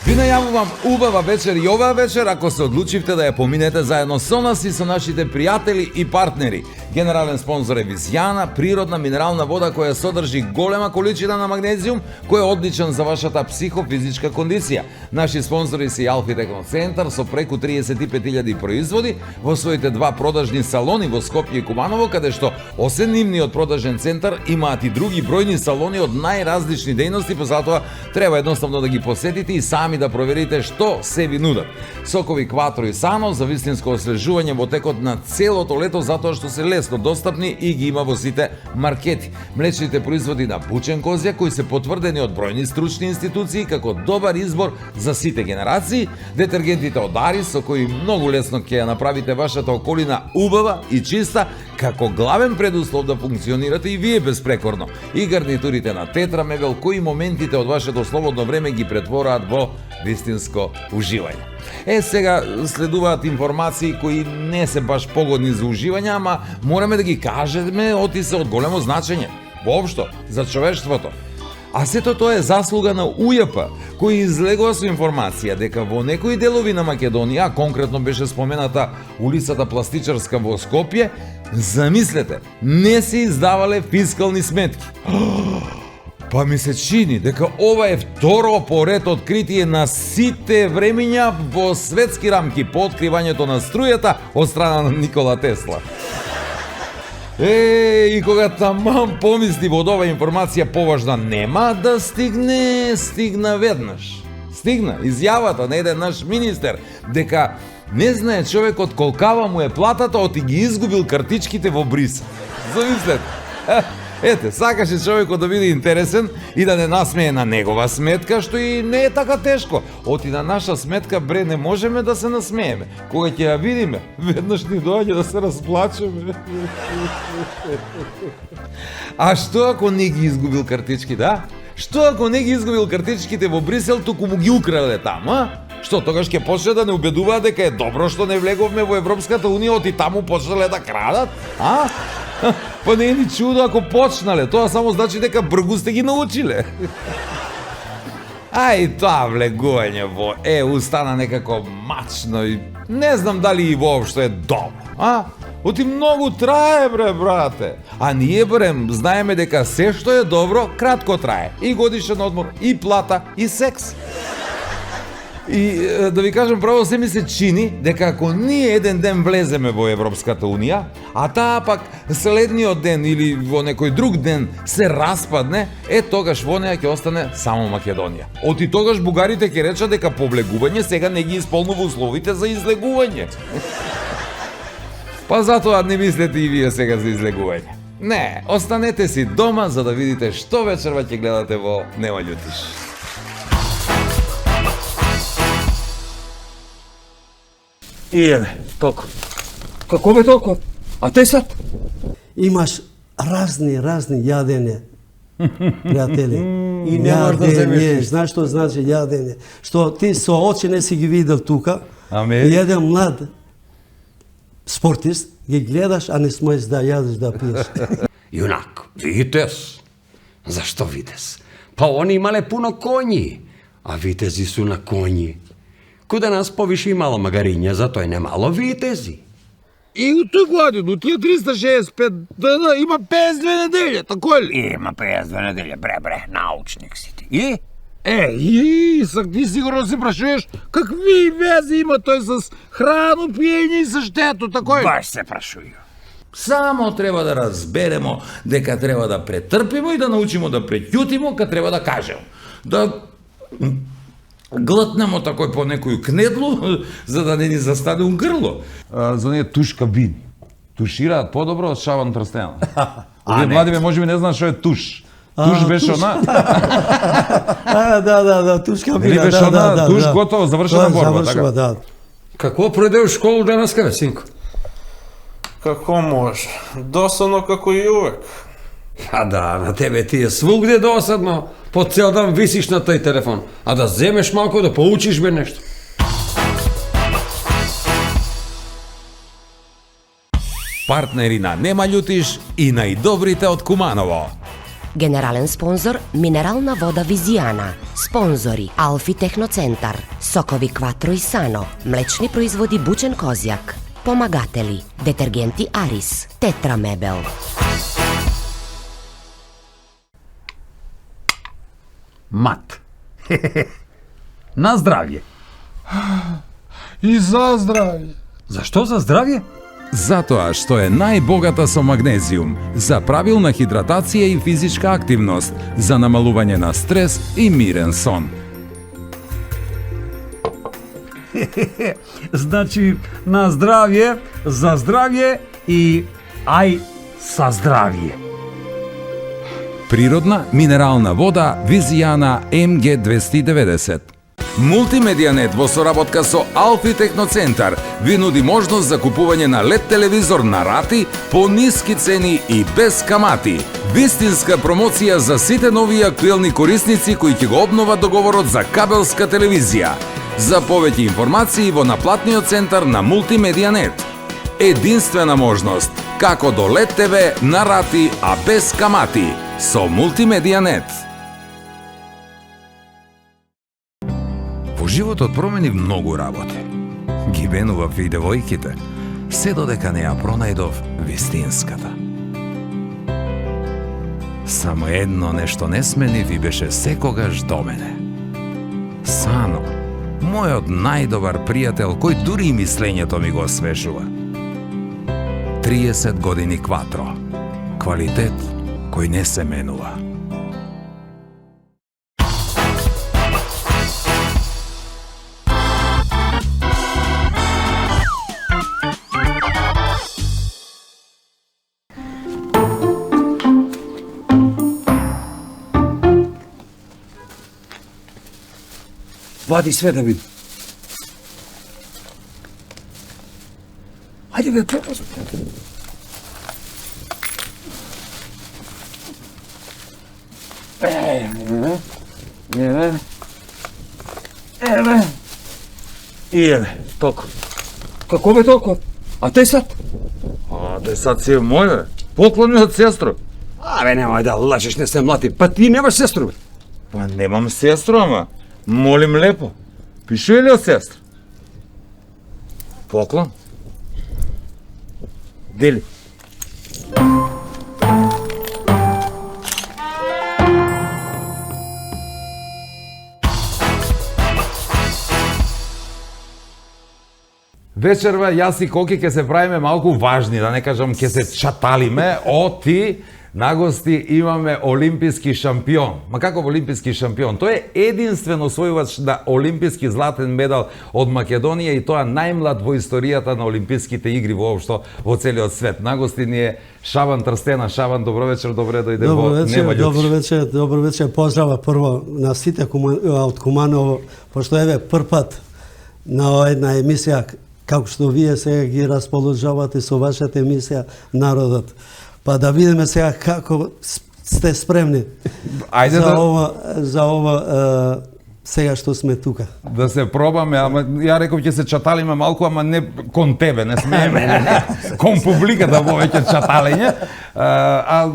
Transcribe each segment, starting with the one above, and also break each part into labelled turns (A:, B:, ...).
A: Ви најавувам убава вечер и оваа вечер ако се одлучивте да ја поминете заедно со нас и со нашите пријатели и партнери. Генерален спонзор е Визијана, природна минерална вода која содржи голема количина на магнезиум, кој е одличен за вашата психофизичка кондиција. Наши спонзори се Алфи Техноцентар со преку 35.000 производи во своите два продажни салони во Скопје и Куманово, каде што освен нивниот продажен центар имаат и други бројни салони од најразлични дејности, па затоа треба едноставно да ги посетите и сами да проверите што се ви нудат. Сокови Кватро и Сано за вистинско освежување во текот на целото лето затоа што се лесно достапни и ги има во сите маркети. Млечните производи на Бучен Козја кои се потврдени од бројни стручни институции како добар избор за сите генерации, детергентите од Арис со кои многу лесно ќе ја направите вашата околина убава и чиста како главен предуслов да функционирате и вие безпрекорно. И гарнитурите на Тетра Мебел кои моментите од вашето слободно време ги претвораат во вистинско уживање. Сега следуваат информации кои не се баш погодни за уживање, ама мораме да ги кажеме оти се од големо значење воопшто за човештвото. А сето тоа е заслуга на УЈП, кој излегува со информација дека во некои делови на Македонија, конкретно беше спомената улицата Пластичарска во Скопје, замислете, не се издавале фискални сметки. Па ми се чини дека ова е второ поред откритие на сите времиња во светски рамки по откривањето на струјата од страна на Никола Тесла. И кога таман помисли од ова информација поважна нема да стигна веднаш. Стигна изјавата на еден наш министер дека не знае човекот колкава му е платата оти ги изгубил картичките во Брисел. Замислете. Ете, сакаше човекот да биде интересен и да не насмее на негова сметка, што и не е така тешко. Оти на наша сметка, бре, не можеме да се насмееме. Кога ќе ја видиме, веднаш ни доаѓа да се расплачеме. А што ако не ги изгубил картички, да? Што ако не ги изгубил картичките во Брисел, туку му ги украле там, а? Што, тогаш ќе почне да не убедуваат дека е добро што не влеговме во Европската Унија, оти таму почнале да крадат, а? Па не е ни чудо ако почнале, тоа само значи дека бргу сте ги научиле. А и тоа влегување во ЕУ стана некако мачно и не знам дали и воопшто е добро, а? Оти многу трае, бре, брате. А ние барем знаеме дека се што е добро, кратко трае. И годишен одмор, и плата, и секс. И да ви кажам право, се ми се чини дека ако ние еден ден влеземе во Европската Унија, а таа пак следниот ден или во некој друг ден се распадне, тогаш во неја ќе остане само Македонија. Оти тогаш бугарите ќе речат дека по влегување сега не ги исполнува условите за излегување. Па затоа не мислете и вие сега за излегување. Не, останете си дома за да видите што вечерва ќе гледате во Нема љутиш.
B: Толку. Како бе толку? А те сад?
C: Имаш разни јадење, пријатели.
B: И не можеш да земеш.
C: Знаеш што значи јадење? Што ти со очи не си ги видел тука, и еден млад спортист ги гледаш, а не смееш да јадеш, да пиеш.
B: Јунак, Витез. Зашто Витез? Па они имале пуно коњи, а витези су на коњи. Куда нас повише имало магариња, затоа и немало витези.
A: И у тој годину, тие 365 дена има 52 неделја, тако ли?
B: Има 52 неделја, бре, научник си ти. И?
A: Ти сигурно се прашуваш какви вези има тој с храно, пиење и со штето, тако ли?
B: Баш се прашуju.
A: Само треба да разберемо дека треба да претрпимо и да научимо да преќутимо, кога треба да кажемо. Да глтнемо такој по некој кнедлу, за да не ни застане у грло. За оние туш кабини. Тушираат подобро од Шаван Трстенов. Овие младиве можеби не знаат што е туш. Туш беше она.
C: Да, туш кабина.
A: Или беше она, туш готово, завршена борба, така.
B: Какво пројде у школу денеска, бе, синко?
D: Како може? Досадно како и увек.
B: А да, на тебе ти е свугде досадно. По цел дан висиш на тој телефон. А да земеш малку да поучиш бе нешто.
A: Партнери на Нема љутиш и најдобрите од Куманово.
E: Генерален спонзор Минерална вода Визијана. Спонзори Алфи Техноцентар, Сокови Кватро и Сано, млечни производи Бучен Козјак. Помагатели Детергенти Арис, Тетра Мебел.
F: Мат. На здравје.
G: И за здравје.
F: Зашто за здравје?
A: Затоа што е најбогата со магнезиум, за правилна хидратација и физичка активност, за намалување на стрес и мирен сон.
F: Значи, на здравје, за здравје и ај са здравје.
A: Природна минерална вода Визијана МГ290. Мултимедијанет во соработка со Алфи Техноцентар ви нуди можност за купување на LED телевизор на рати по ниски цени и без камати. Вистинска промоција за сите нови и актуелни корисници кои ќе го обноват договорот за кабелска телевизија. За повеќе информации во наплатниот центар на Мултимедијанет. Единствена можност како до LED TV на рати, а без камати со Мултимедијанет. Во животот промени многу работи. Ги бенував и девојките, се додека не ја пронајдов вистинската. Само едно нешто не сменив и беше секогаш до мене. Сано, мојот најдобар пријател, кој дури и мислењето ми го освежува. 30 години Кватро. Квалитет кој не се менува.
F: Вади све да види. Ајде бе, препоз. Еве. И еве, толку. Како бе толку? А тој сад?
G: А, де сад си е мој, бе. Поклон ми од сестро.
F: Абе, немај да лажеш, не се млати. Па ти немаш сестру, бе.
G: Па немам сестро, ама. Молим лепо. Пишува ли од сестра? Поклон. Дели.
A: Вечерва јас и Коки ќе се правиме малку важни, да не кажам ќе се чаталиме, оти на гости имаме олимписки шампион. Ма каков олимписки шампион? Тој е единствен освојувач на олимписки златен медал од Македонија и тоа најмлад во историјата на олимписките игри воопшто во целиот свет. На гости ни е Шабан Трстена. Шабан, добро вечер, добре дојде во Нема љутиш.
C: Добро вечер, поздрава прво на сите од Куманово, пошто еве првпат на една емисија, како што вие сега ги расположавате со вашата емисија Народот. Па да видиме сега како сте спремни за ова сега што сме тука.
A: Да се пробаме, ама ја реков ќе се чаталиме малку, ама не кон тебе, не смееме. Кон публиката повеќе чаталење. А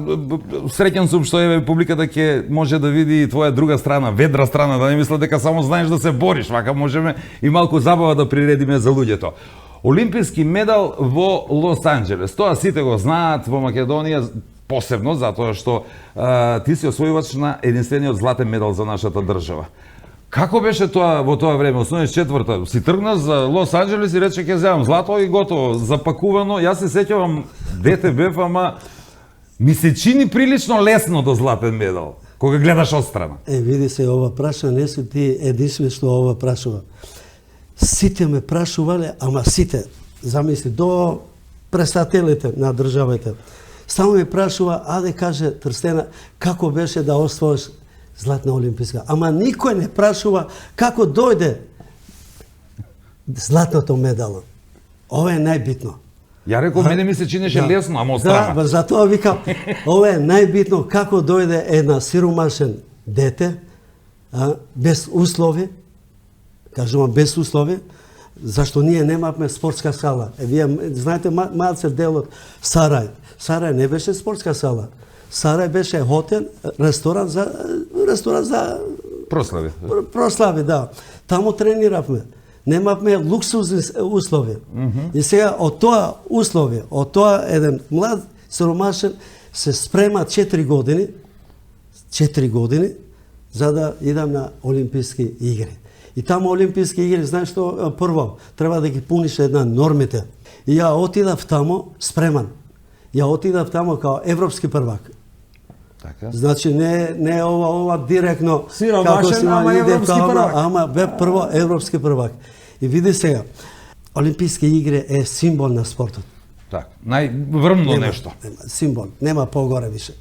A: среќен сум што еве публиката ќе може да види и твоја друга страна, ведра страна, да не мислат дека само знаеш да се бориш, вака можеме и малку забава да приредиме за луѓето. Олимписки медал во Лос Анџелес. Тоа сите го знаат во Македонија, посебно затоа што ти си освојувач на единствениот златен медал за нашата држава. Како беше тоа во тоа време, 84-та? Си тргна за Лос Анџелес и рече ќе земам злато и готово, запакувано. Јас се сеќавам, дете бев, ама ми се чини прилично лесно до златен медал, кога гледаш отстрана.
C: Види се, ова праша, не си ти единствен што ова прашува. Сите ме прашувале, ама сите, замисли, до представителите на државите. Само ме прашува, аде каже Трстена, како беше да освоиш златна олимписка. Ама никој не прашува како дојде златното медало. Ова е најбитно.
A: Ја реков, мене ми се чинеше лесно, ама острана.
C: Да, затоа викам, ова е најбитно како дојде една сиромашен дете, без услови, кажувам без услови, Зашто ние немавме спортска сала. Вие знаете малце дел од Сарај. Сарај не беше спортска сала. Сарај беше хотел, ресторан за
A: Прослави.
C: прослави, да. Таму трениравме. Немавме луксузни услови. И сега од тоа услови, од тоа еден млад сиромашен се спрема 4 години за да идам на Олимписки игри. И таму Олимписки игри, знаеш што, прво треба да ги пуниш една нормите. И ја отидав таму спреман. Ја отидав таму као европски првак.
A: Така.
C: Значи не ова директно
F: Сиромашен, ама европски првак.
C: Ама бе прво европски првак. И види сега, Олимписки игри е символ на спортот.
A: Така. Најврмно нешто.
C: Нема, символ, нема погоре више.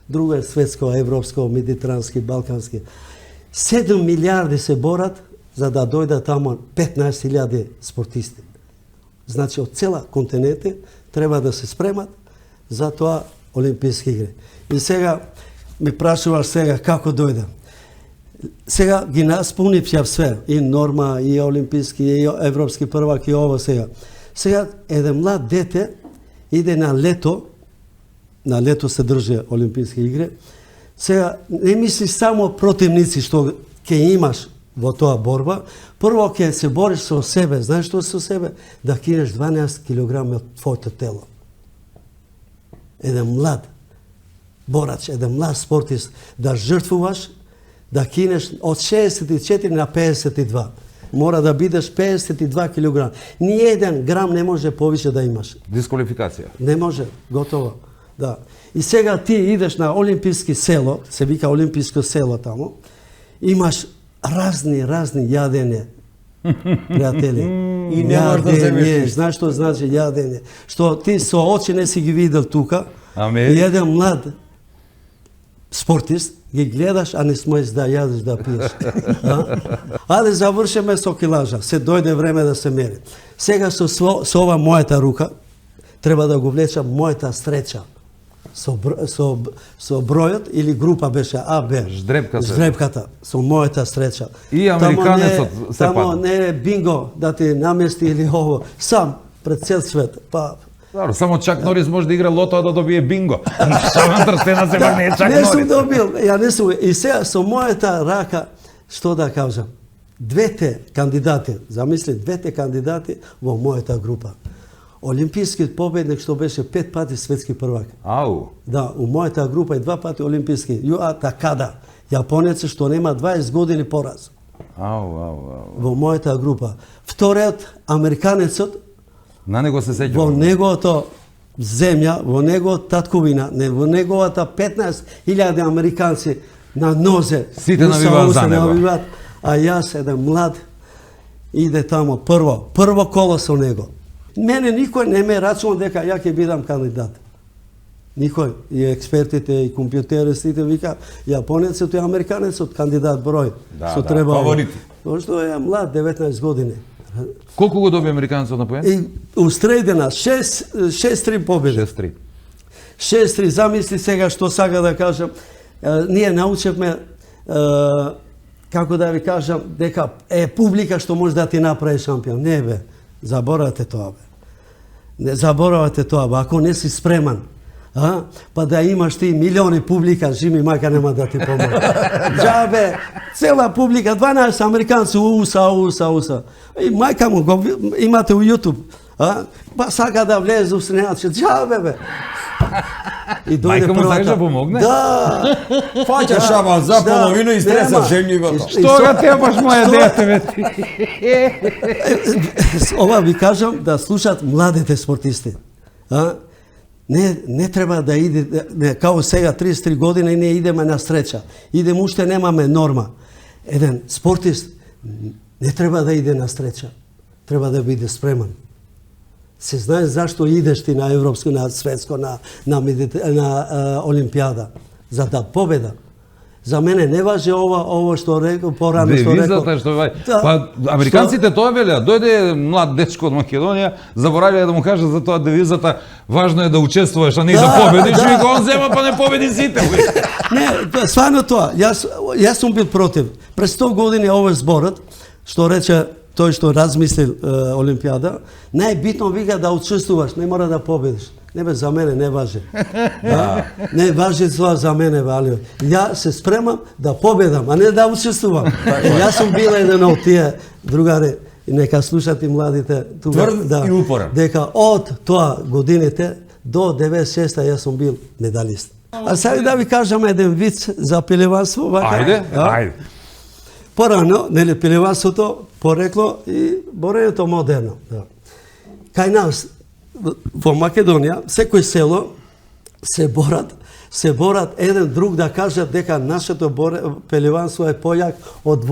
C: Друго е светско, европско, медитрански, балкански. 7 милиарди се борат за да дојдат таму 15.000 спортисти. Значи од цела континенте треба да се спремат за тоа Олимписки игри. И сега ми прашуваш сега како дојдам. Сега ги наспунив ја све, и норма, и олимписки, и европски првак, и ово сега. Сега еден млад дете иде на лето се држи Олимписки игри. Сега не мисли само противници што ќе имаш во тоа борба, прво ќе се бориш со себе. Знаеш што со себе? Да кинеш 12 килограми од твоето тело. Еден млад борач, еден млад спортист, да жртвуваш, да кинеш од 64 на 52. Мора да бидеш 52 килограм. Ни еден грам не може повише да имаш.
A: Дисквалификација.
C: Не може, готово. Да. И сега ти идеш на Олимписки село, се вика Олимписко село таму, имаш разни јадење, пријатели.
F: И не можеш да земеш.
C: Знаеш што значи јадење? Што ти со очи не си ги видел тука,
A: Ами?
C: и еден млад спортист ги гледаш, а не смееш да јадеш, да пиеш. Аде завршиме со килажа, се дојде време да се мери. Сега со ова мојата рука треба да го влечам мојата среќа. Со бројот или група беше А, Б. Ждрепката со мојата среќа.
A: И американецот се
C: Тамо
A: падна.
C: не е бинго да ти намести или ово. Сам пред цел свет. Па
A: Добро, само Чак Норис може да игра лото, а да добие бинго. Самантар Стена се не е Чак
C: не сум
A: Норис.
C: добил, ја не сум. И сега со мојата рака, што да кажам, двете кандидати, замисли, двете кандидати во мојата група. Олимписки победник што беше 5 пати светски првак.
A: Ау.
C: Да, у мојата група и 2 пати олимписки. Јуа Такада, јапонец што нема 20 години пораз.
A: Ау.
C: Во мојата група. Вториот американецот
A: На него се
C: во
A: сеќавам.
C: неговото земја, во неговата татковина, во неговата 15.000 американци на нозе.
A: Сите навиваат за него.
C: навиваат, а јас еден млад иде тамо прво коло со него. Мене никој не ме рачува дека ја ќе бидам кандидат. Никој, и експертите, и компјутеристите вика, јапонецот и американецот кандидат број.
A: Да,
C: што
A: да,
C: треба.
A: фаворити.
C: Што е млад, 19 години.
A: Колку го доби американецот на поен?
C: И устредена 6-3 победи.
A: 6-3.
C: 6-3, замисли сега што сага да кажам. Ние научевме, како да ви кажам, дека е публика што може да ти направи шампион. Не бе, заборавате тоа бе. Не заборавате тоа бе, ако не си спреман. Па да имаш ти милиони публика, жими мајка нема да ти помогне. Джабе, цела публика, 12 американци, уса. И мајка му го имате у YouTube. Па сака да влезе у средаче, джабе бе. И дојде
A: Мајка му
C: првата-
A: сакаш да помогне?
C: Да.
F: Фаќа шаба за половина и стреса
C: нема.
F: земјивото.
C: И
A: Што
C: со-
A: га тебаш моја
C: што-
A: дете, бе ти?
C: Ова ви кажам да слушат младите спортисти. Не треба да иде, као сега 33 години не идеме на среќа. Идеме уште немаме норма. Еден спортист не треба да иде на среќа. Треба да биде спреман. Се знае зашто идеш ти на европско, на светско, на олимпијада. За да победа. За мене не важи ово што рекол порано што рекол.
A: Девизата што вај.
C: Да.
A: Па американците тоа велеа. Дојде млад дечко од Македонија, заборавија да му кажат за тоа девизата важно е да учествуваш, а не да победиш.
C: да.
A: Вика он зема па не победи сите.
C: Не, стварно тоа. Јас сум бил против. Пред 100 години овој зборот што рече тој што размислил Олимпијада, најбитно вика да учествуваш, не мора да победиш. Не бе, за мене не важи. Да? Не важи тоа за мене, Валио. Ја се спремам да победам, а не да учествувам. Јас сум бил еден од тие другари, и нека слушат и младите тука,
F: Тврд и упорен.
C: дека од тоа годините до 96-та јас сум бил медалист. А сега да ви кажам еден виц за пелеванство, вака.
F: Ајде,
C: Да?
F: ајде.
C: Порано, нели, пелеванството порекло и борењето модерно. Да. Кај нас, во Македонија, секој село се борат еден друг да кажат дека нашето пелеванство е појак од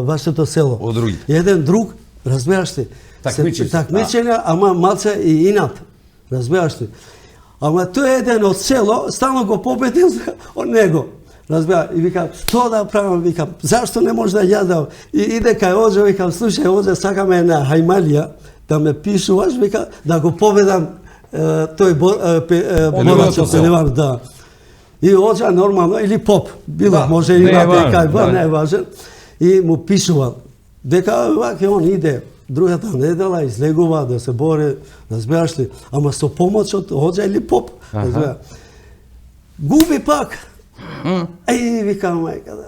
C: вашето село.
A: Од другите.
C: Еден друг, разбираш ли?
F: Такмичи се,
C: Такмичења, ама малце и инат. Разбираш ли? Ама тој еден од село стално го победил од него. Разбира, и викам, што да правам, викам, зашто не може да јадам? И иде кај Оđe, викам, слушај, Оđe, сакаме една хајмалија, да ме пишуваш, вика, да го победам тој борачо, пелеван, да. И Оđe, нормално, или поп, било,
F: Да,
C: може и
F: не е
C: има
F: важно,
C: некај,
F: да.
C: не е важен. И му пишувал, дека ваке он иде, другата недела излегува да се бори, разбираш ли, ама со помош од Оđe или поп, разбира. Губи пак. Еј, викам, мајка, да.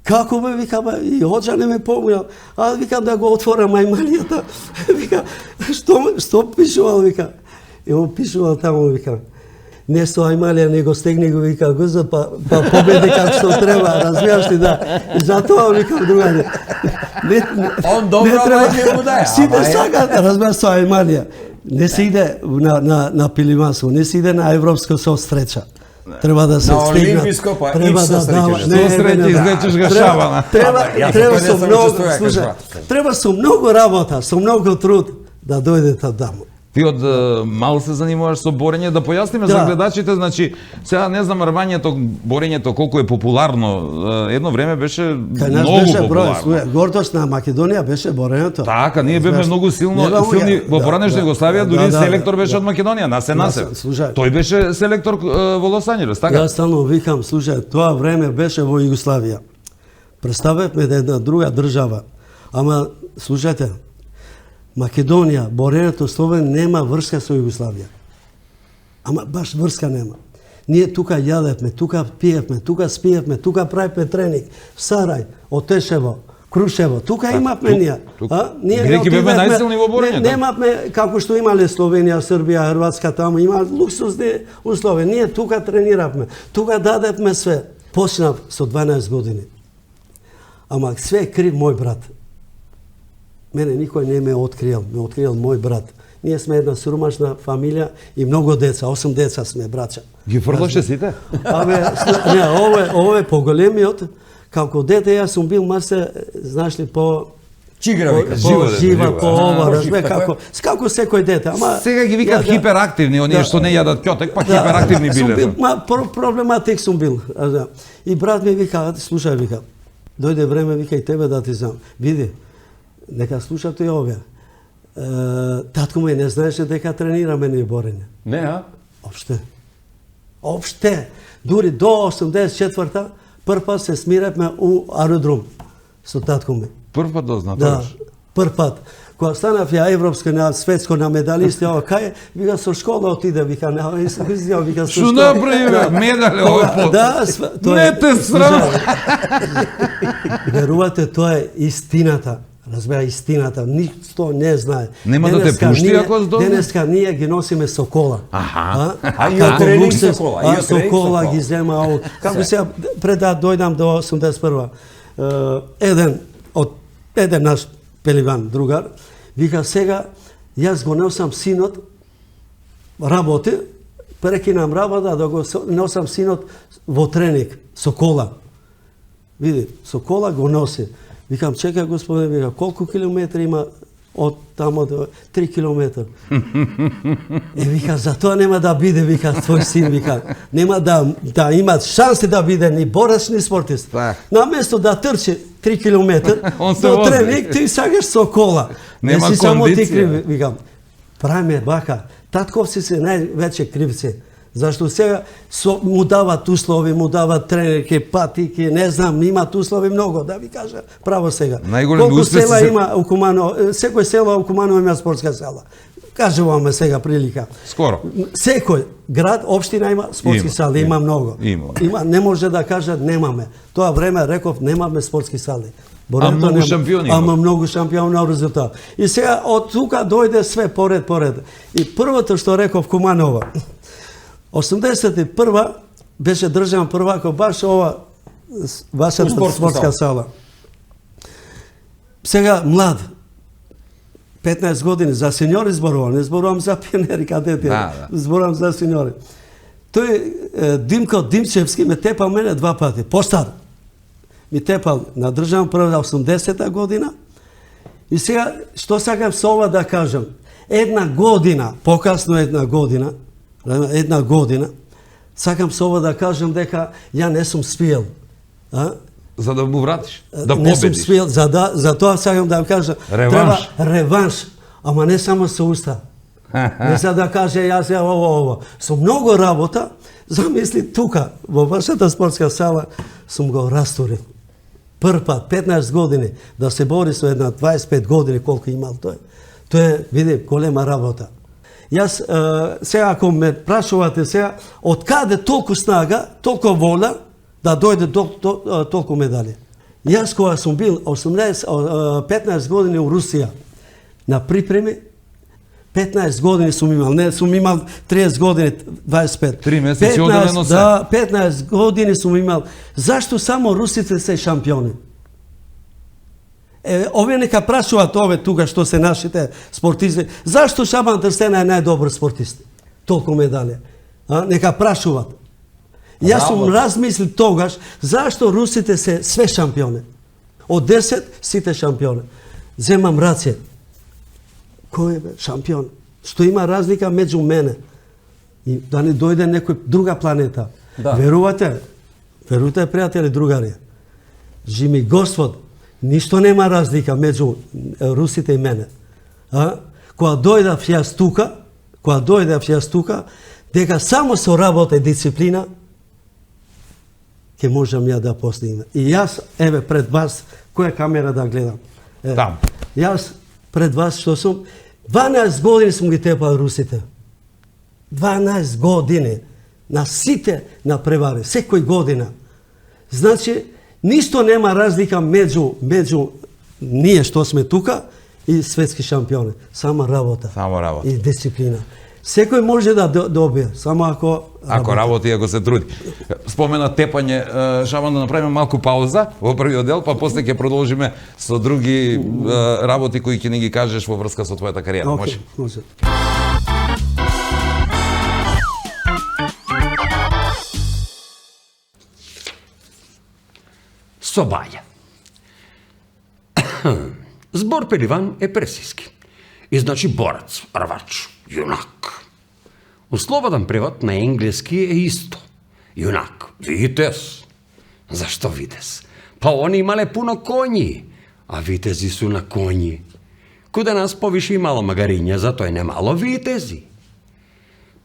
C: Како бе, викам, и Оđe не ме помогнал. А викам да го отворам мајмалијата. Викам, што пишувал, викам. И он пишувал таму, викам. Нешто ајмалија не го стегни, го вика, Господ, па победи како што треба, разбираш ли, да. И затоа, викам, другари.
F: Он добро веќе му дај,
C: Сите
F: ама е.
C: сакат, разбираш, со ајмалија. Не се иде на пилиманство, не се иде на европско со стреча. Треба да се
F: На
C: стигнат.
F: олимписко, па
C: треба
F: и со
C: да
F: среќа,
C: дава.
F: што
C: Не,
A: среќа
C: не, не,
A: излечеш га
C: треба-
A: шабана.
C: Треба,
F: Јас
C: треба
F: тоа не
C: со
F: сум
C: многу,
F: учествувал,
C: слушај,
F: кажу,
C: треба со многу работа, со многу труд да дојдете таму.
A: Ти од мал се занимаваш со борење, да појасниме
C: Да.
A: за гледачите, значи, сега не знам борењето колку е популарно, едно време беше
C: Кај нас
A: многу
C: беше број,
A: популарно.
C: слушај, гордост на Македонија беше борењето.
A: Така, ние беме
C: Знаеш,
A: многу
C: не
A: силни
C: беме
A: во
C: да,
A: поранешна
C: да,
A: Југославија,
C: да,
A: дури
C: да,
A: селектор беше
C: да.
A: од Македонија, Насе Насев.
C: Слушај.
A: Тој беше селектор во Лос Анџелес, така?
C: Јас стално викам, слушај, тоа време беше во Југославија. Представевме да една друга држава. Ама, слушајте, Македонија, борењето Словен нема врска со Југославија. Ама баш врска нема. Ние тука јадевме, тука пиевме, тука спиевме, тука правевме тренинг. Сарај, Отешево, Крушево, тука имавме ние. Ние не
A: Греки беме
C: отидевме-
A: најсилни во борењето.
C: Немавме како што имале Словенија, Србија, Хрватска, таму има луксузни услови. Ние тука трениравме, тука дадевме све. Почнав со 12 години. Ама све е крив мој брат. Мене никој не ме откриел мој брат. Ние сме една сиромашна фамилија и многу деца, 8 деца сме браќа.
A: Ги фрлаше сите?
C: Абе, не, ово е поголемиот. Како дете јас сум бил марсе, знаеш ли, по
F: Чигра вика.
C: жива, по ова,
F: По
C: разбе,
F: хипер,
C: како секој дете, ама
A: Сега ги викат
C: ја,
A: хиперактивни, оние
C: Да.
A: што не јадат ќотек, па хиперактивни
C: сум
A: биле.
C: бил, проблематик сум бил. Да. И брат ми вика, слушај, вика, дојде време, вика, и тебе да ти знам. Види, нека слушате и овие. Татко ме не знаеше дека тренираме ние борење.
F: Не, а?
C: Опште. Дури до 84-та, прв пат се смиревме у аеродром со татко ми.
A: Прв пат
C: Да,
A: дознатуваш.
C: прв пат. Кога станав ја европско на светско на медалисти, ова кај, вика со школа отиде, вика на изјав, вика со
A: Што
C: школа.
A: направи, бе? Медале овој пот?
C: Да,
A: Не те срам.
C: Верувате, тоа е истината. Разбира, истината, ништо не знае.
A: Нема да те
C: Денеска
A: пушти
C: ние-
A: ако дозна?
C: Денеска ние ги носиме со кола.
A: Аха.
F: А и
C: Како
F: од тренинг
C: луксус,
F: со кола, и од
C: со
F: тренинг со
C: кола
F: кола.
C: ги зема ово. Како сега пред да дојдам до 81-ва. Еден наш пеливан другар вика сега јас го носам синот работи, прекинам работа да го носам синот во тренинг со кола. Види, со кола го носи. Викам, чекај господе, вика, колку километри има од тамо до 3 километри. Вика, за тоа нема да биде, вика, твој син, вика, нема да имат шанси да биде ни борач, ни спортист.
A: Так.
C: Наместо да трчи 3 километри
A: Он се
C: до
A: вози.
C: тренинг, ти сакаш со кола.
A: Нема
C: Не си само ти
A: кондиција.
C: крив, викам. Прајме бака, татковци се највеќе кривци. Зашто сега му дават услови, му дават тренерки, патики, не знам, имат услови многу, да ви кажа право сега.
A: Најголеми
C: Колку
A: успеси
C: села
A: се-
C: има у Куманово, секој село у Куманово има спортска сала. Кажуваме сега прилика.
A: Скоро.
C: Секој град, општина има спортски
A: Има,
C: сали, има многу.
A: има.
C: Не може да кажат немаме. Тоа време реков немаме спортски сали. Борето
A: многу
C: нема.
A: шампиони има.
C: Ама многу шампиони на резултат. И сега од тука дојде све поред. И првото што реков Куманово, 81 беше државен првак баш ова вашата спортска сала. Сега млад, 15 години, за сеньори зборувам, не зборувам за пионери, кадети,
A: Да.
C: зборувам за сеньори. Тој Димко Димчевски ме тепал мене 2 пати, постар. Ми тепал на државен првак 80-та година. И сега, што сакам со ова да кажам, една година, една година, сакам со ова да кажам дека ја не сум спиел.
A: За да му вратиш, да
C: Не сум
A: победиш.
C: спиел, за тоа сакам да кажам,
A: Реванш.
C: треба реванш, ама не само со уста. Не за да каже јас ја ово. Со многу работа, замисли тука, во вашата спортска сала, сум го растурил. Прв пат, 15 години, да се бори со една 25 години, колку имал тој. Тоа е, види, голема работа. Јас, сега, ако ме прашувате сега, од каде толку снага, толку воля, да дојде толку медали. Јас кога сум бил 15 години у Русија, на припреми, 15 години сум имал, не сум имал 30 години, 25.
A: 3 месеци одделено се.
C: Да, 15 години сум имал. Зашто само русите се шампиони? Овие нека прашуваат ове тука што се нашите спортисти. Зашто Шабан Трстена е најдобар спортист? Толку медали. Нека прашуваат. Јас сум размислил тогаш зашто русите се све шампиони. Од 10 сите шампиони. Земам рација. Кој е шампион? Што има разлика меѓу мене и да не дојде некој друга планета.
F: Да.
C: Верувате, пријатели, другари. Жими Господ, ништо нема разлика меѓу русите и мене. Кога дојдав јас тука, дека само со работа и дисциплина ќе можам ја да постигнам. И јас, еве, пред вас, која камера да гледам?
A: Там.
C: Јас пред вас што сум 12 години сум ги тепал русите. 12 години на сите на превари, секој година. Значи, ништо нема разлика меѓу ние што сме тука и светски шампиони. Само работа. И дисциплина. Секој може да добие, само ако
A: работи и ако се труди. Спомена тепање, Шабан, да направиме малку пауза во првиот дел, па после ќе продолжиме со други работи кои ќе ни ги кажеш во врска со твојата кариера.
C: Може.
B: Собаја. Збор Пеливан е персиски. И значи борец, рвач, јунак. У слободен превод на енглески е исто. Јунак, витез. Зашто витез? Па они имале пуно коњи, а витези су на коњи. Куде нас повише имало магариња, затоа е немало витези.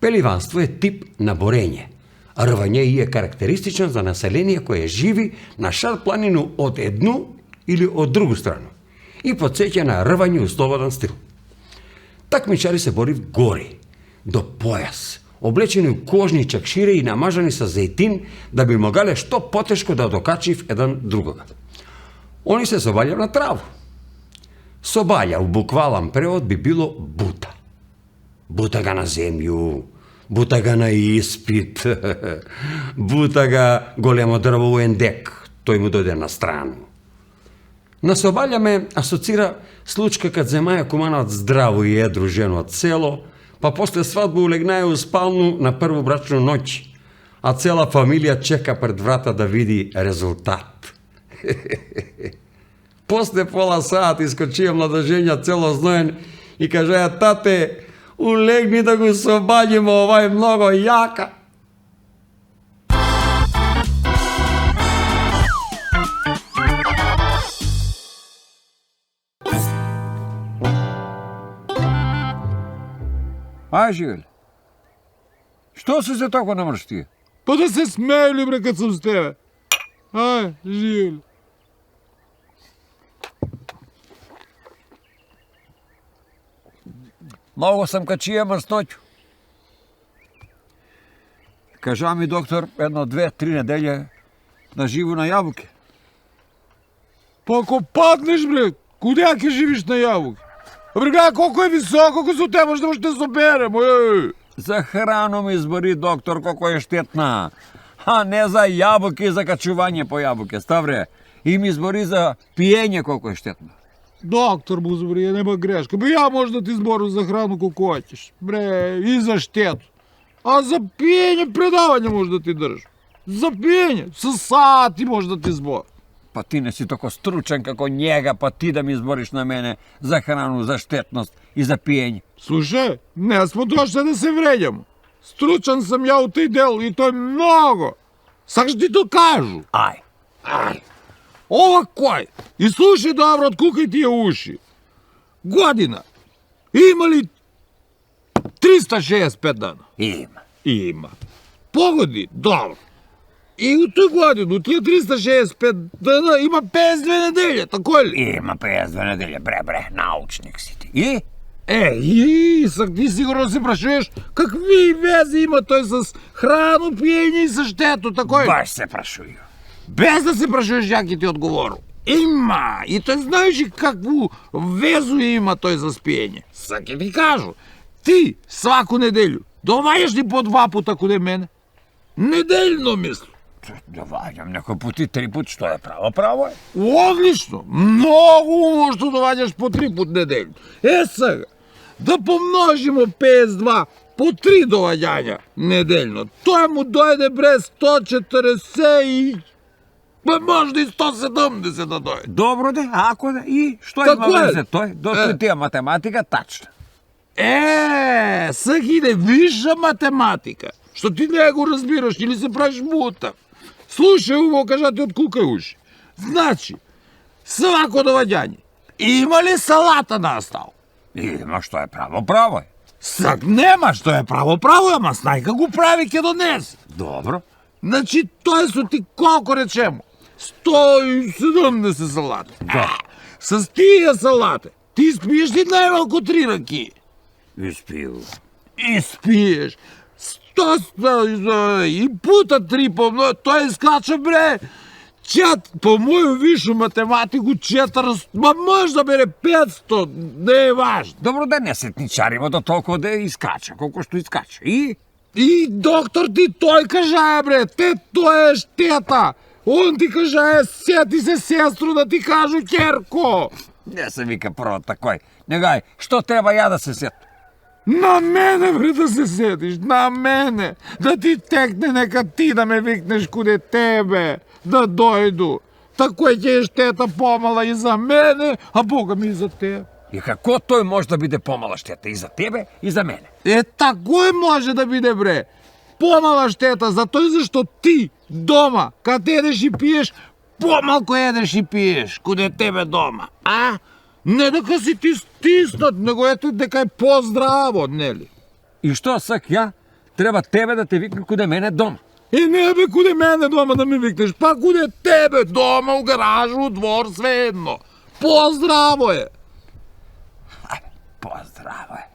B: Пеливанство е тип на борење. Рвање и е карактеристичен за население кое живи на шар планину од едну или од другу страну и подсеќа на рвање у слободен стил. Такмичари се бори гори, до појас, облечени у кожни чакшири и намажани со зејтин да би могале што потешко да докачив еден другога. Они се собаља на траву. Собаља у буквален превод би било бута. Бута ga на земју, бута ga на испит, бута ga големо дрво у ендек, тој му дојде на страну. На собаља ме асоцира случка кад земаја куманот здраво и едру жену од село, па после свадба улегнае у спалну на прву брачну ноќ, а цела фамилија чека пред врата да види резултат. После пола сат искочија младожења цело зноен и кажаја: тате, улегни да го собаљимо, ова е многу јака.
F: Ај, Жигеле. Što si se tako namrštio?
G: Pa da se smejli, bre, kad sam s tebe. Aj, živjeli.
F: Много sam качия мрстоću. Кажа ми доктор, 1, 2, 3 неделje на живо на ябуке.
G: Pa ako padneš, bre, kuda ke živiš na jabuki? Bre, gledaj, koliko je visoko, ako se u te možda te soberemo, ej.
F: За храну ми збери, доктор, колко е щетна. А не за ябуки, за качувanje по ябуке, ставре. И ми збори за пиjenje колко е щетно.
G: Доктор му збрije, nema greška. Ba ja možda ti zboru za hranu koliko hoćeš. Bre, i za štetu. A za pijenje predavanja možda ti držim. За pijenje, sa sati možda ti zbor.
F: Па ти не си токо стручен како njega, па ти да ми збориш на мене за храну, за щетност и за пиjenje.
G: Slušaj, ne smo došli da se vređamo. Stručan sam ja u taj del i to je mnogo. Sad ću ti to kažu.
F: Ај.
G: Aj, ovako je. I slušaj dobro, otkukaj ti je uši. Godina. Ima li 365 dana?
F: Има.
G: Ima. Pogodi, dobro. I u toj godinu, tije 365 dana, ima 52 nedelje, tako li?
F: Има 52 неделje, бре, научник си ти. И?
G: I sad ti sigurno se prašuješ kakvi veze ima to s hranu, pijenje i sa štetu, tako je?
F: Баш се прашуju.
G: Bez da se prašuješ, jak je ti odgovoru. Ima, i to znaš i kakvu vezu ima to za spijenje. Sad ti kažu, ti svaku nedelju dovajaš li po 2 puta kod mene? Nedeljno mislim.
F: Доваѓам некој пут и 3 пут, што е право, право е.
G: Odlično, mnogo što dovađaš po 3 put nedeljno. Sad, da pomnožimo 52 po 3 dovađanja nedeljno, to mu dojde bre 140 i... Pa možda i 170 da dojde.
F: Добро де, ако де, и што
G: Тако
F: има
G: е.
F: везе тој? Доста тија математика тачна.
G: Sad ide viša matematika, što ti nego razbiraš ili se praviš muta. Slušaj ovo, kaža ti otkukaj uši. Znači, svako dovađanje, ima li salata nastao?
F: Има што е право, право е.
G: Sad nema što je pravo, ama znaj kako pravi ke donese.
F: Dobro.
G: Znači, to su ti koliko rečemo? 170 salate.
F: Da.
G: Sa stije salate, ti spiješ ti najmalko 3 rakije.
F: Испил.
G: Ispiješ 100 i puta 3 pomno, to je skača bre. Po moju višu matematiku 400, ma možda bere 500, ne je važno.
F: Добро да не сетничаримо до толку да искача, колку што искача. И?
G: I doktor ti toj kaže, bre, te to je šteta. On ti kaže, sjeti se sestru da ti kažu Kerko.
F: Не се вика прво такој. Негај, што треба ја да се сетам?
G: Na mene, bre, da se sjetiš, na mene. Da ti tekne neka ti da me vikneš kude tebe, da dojdu. Tako će je šteta pomala i za mene, a Boga mi i za tebe.
F: И како тој може да биде помала штета и за тебе и за мене?
G: Tako je može da bide, bre. Pomala šteta, zato je zašto ti doma, kad jedeš i piješ, pomalko jedeš i piješ, kude tebe doma, a? Ne da kad si ti stisnat, nego eto дека je pozdravo, Neli.
F: И што сак ја? Треба тебе да те викне куде мене дома.
G: Ne be kude mene doma da mi vikneš, pa kude tebe doma, u garažu, u dvor, svejedno. Pozdravo je.
F: Поздраво е.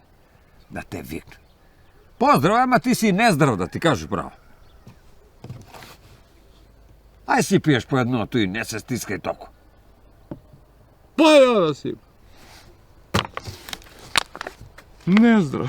F: Да те викне. Поздраво, ама ти си нездрав, да ти кажу право. Ај си пиеш по едното и не се стискај толку.
G: Pa ja da si. Nezdrav.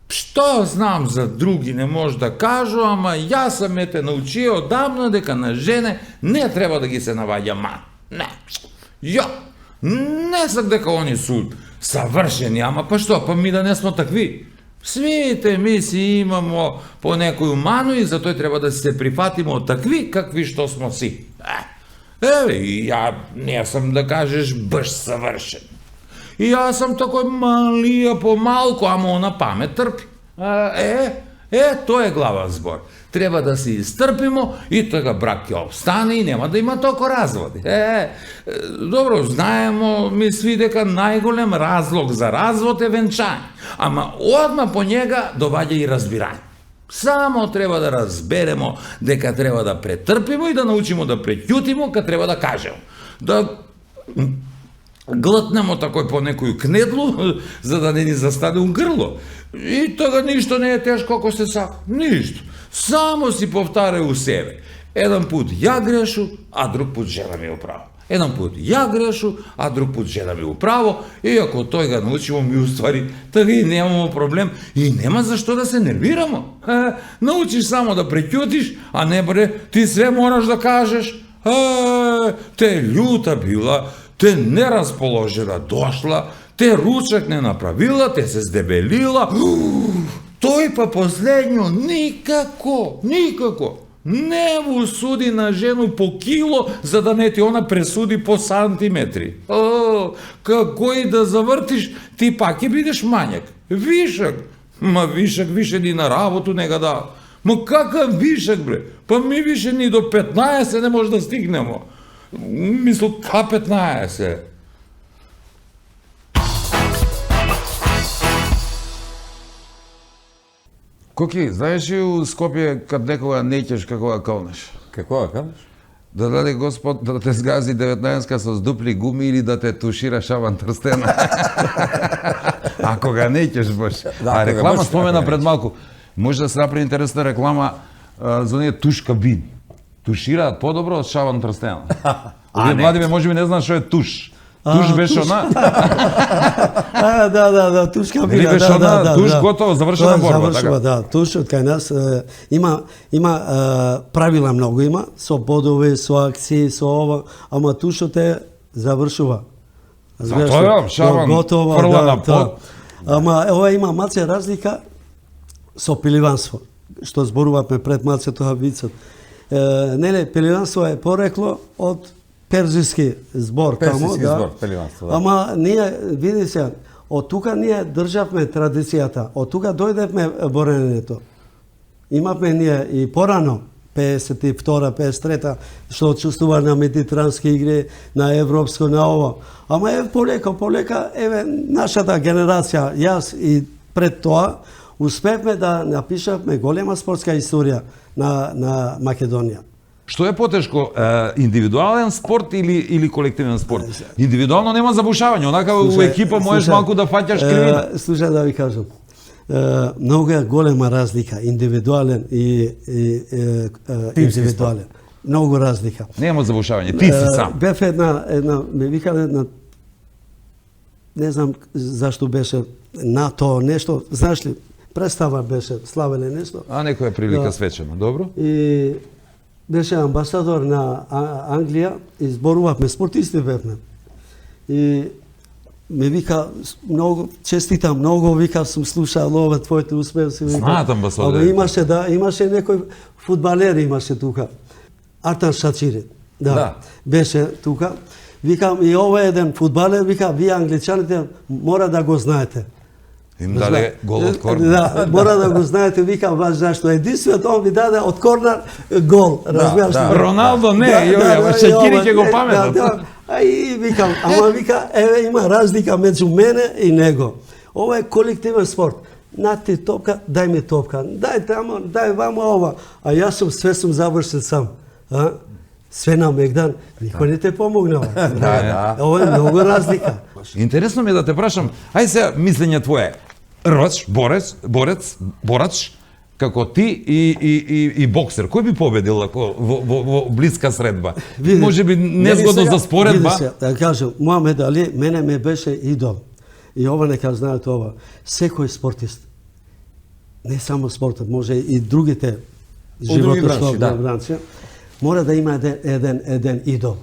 A: Što znam za drugi ne može da kažu, ама ja sam me te naučio odavno дека на жене не треба да ги се наваѓа ман. Не. Ја, не сак дека они су savršeni, ама па што, па ми да не смо такви. Свите ми си имамо по некоju ману и затоа треба да се прифатимо такви какви што смо си. Еве, и ја не сам да кажеш баш savršen. И јас сам такој малија по малко, ама она памет трпи. Тоа е главен збор. Треба да се истрпимо и тога брак ќе обстане и нема да има толку разводи. Добро, знаемо ми сви дека најголем разлог за развод е венчање, ама одма по njega доваѓа и разбирање. Само треба да разберемо дека треба да претрпимо и да научимо да преќутимо кога треба да кажемо. Да глтнемо такој по некој кнедлу, за да не ни застане у грло. И тога ништо не е тешко ако се сака. Ништо. Само си повтарај у себе. Еден пут ја грешу, а друг пут жена ми управо. Еден пут ја грешу, а друг пут жена ми управо. И ако тој ga научимо, ми уствари, тога и немамо проблем и нема зашто да се нервирамо. Научиш само да преќутиш, а не бре, ти све мораш да кажеш. Те љута била, те нерасположена дошла, те ручак не направила, те се здебелила. Тој па последњо никако не му суди на жену по кило, за да не ти она пресуди по сантиметри. Како и да завртиш, ти пак ќе бидеш мањак. Вишак. Ма вишак више ни на работу не ga да. Ма какав вишак, бре? Па ми више ни до 15 не може да стигнемо. Мисло, К15. Коки, знаеш ли у Скопје кад некога неќеш како да кълнеш?
F: Какво да кажеш?
A: Да даде Господ да те сгази 19-ка со здупли гуми или да те тушира шаван трстена. Ако га неќеш баш. А реклама спомена пред малку. Може да се направи интересна реклама за оние туш кабини. Тушираат подобро од шаван трстена. Овие млади може би не знаат што е туш. Туш беше она.
C: Да, туш кабина.
A: Или беше она, туш готово, завршена борба, така.
C: Да, туш од кај нас има правила многу има, со бодови, со акции, со ова, ама тушот е завршува.
A: Затоа, шаван, фрла на под.
C: Ама ова има малце разлика со пиливанство, што зборувавме пред малце тоа вицот. Неле, пиливанство е порекло од перзиски збор тамо, да.
F: Збор, пеливанство, да.
C: Ама ние, види се, од тука ние државме традицијата, од тука дојдевме боренето. Имавме ние и порано, 52-та, 53-та, што учествува на медитрански игри, на европско, на ово. Ама полека, еве, нашата генерација, јас и пред тоа, успевме да напишавме голема спортска историја на Македонија.
A: Што е потешко, индивидуален спорт или колективен спорт? Индивидуално нема забушавање, онака у екипа можеш малку да фаќаш кривина.
C: Слушај да ви кажам, многу е голема разлика, индивидуален и индивидуален. Многу разлика.
A: Нема забушавање, ти си сам.
C: Бев една, ме викале една, не знам зашто беше НАТО, нешто, знаеш ли, представа беше, славеле нешто.
A: А некоја прилика свечена, добро?
C: И беше амбасадор на Англија и зборувавме, спортисти бевме. И ме вика, многу, честитам, многу, вика, сум слушал ова, твоите успеси.
A: Знаат амбасадор.
C: Имаше некој фудбалер имаше тука. Артан Шачири. Да. Беше тука. Викам, и ова е еден фудбалер, вика, вие англичаните мора да го знаете.
A: Им даде гол од корнер.
C: Да, мора да го знаете, викам вас зашто. Единствено он ви даде од корнер гол, разбираш ли?
A: Роналдо не, ама Шакири ќе го паметат.
C: А и викам, ама вика, еве има разлика меѓу мене и него. Ова е колективен спорт. На ти топка, дај ми топка. Дај тамо, дај вамо ова. А јас све сум завршил сам. Све на Мегдан, никој не те помогнал. Ова е многу разлика.
A: Интересно ми е да те прашам, ај сега мислење твое. Борач, како ти и боксер, кој би победил ако во блиска средба? Може би незгодно за споредба.
C: Види се, да кажам, Муамед Али мене ме беше идол. И ова нека знаат ова. Секој спортист, не само спортот, може и другите животни бранши, мора да има еден идол.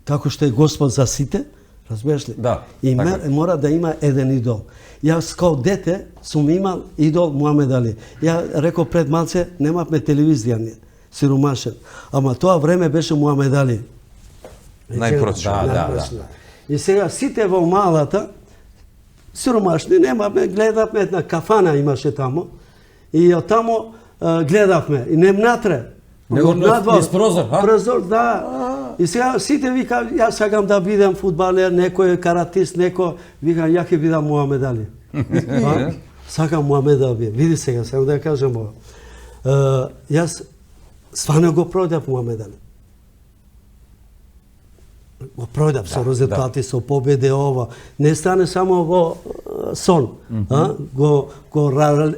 C: Како што е Господ за сите, разбираш ли?
F: Да.
C: И мора да има еден идол. Јас као дете сум имал идол Муамед Али. Ја реков пред малце, немавме телевизија ние, сиромашен. Ама тоа време беше Муамед Али.
A: Најпрочно.
F: Да.
C: И сега сите во малата, сиромашни, немавме, гледавме една кафана имаше тамо. и од тамо гледавме. И не внатре.
B: Него
C: надвор.
B: низ прозор, а?
C: Прозор, да. И сега сите вика, јас сакам да бидам фудбалер, некој каратист, некој, вика, ја ќе бидам Муамед Али. Сакам Муамед Али. Види сега, само да ја кажем ова. Јас стварно го продав Муамед Али. Го продав со резултати, со победе ова. Не стане само во сон. Го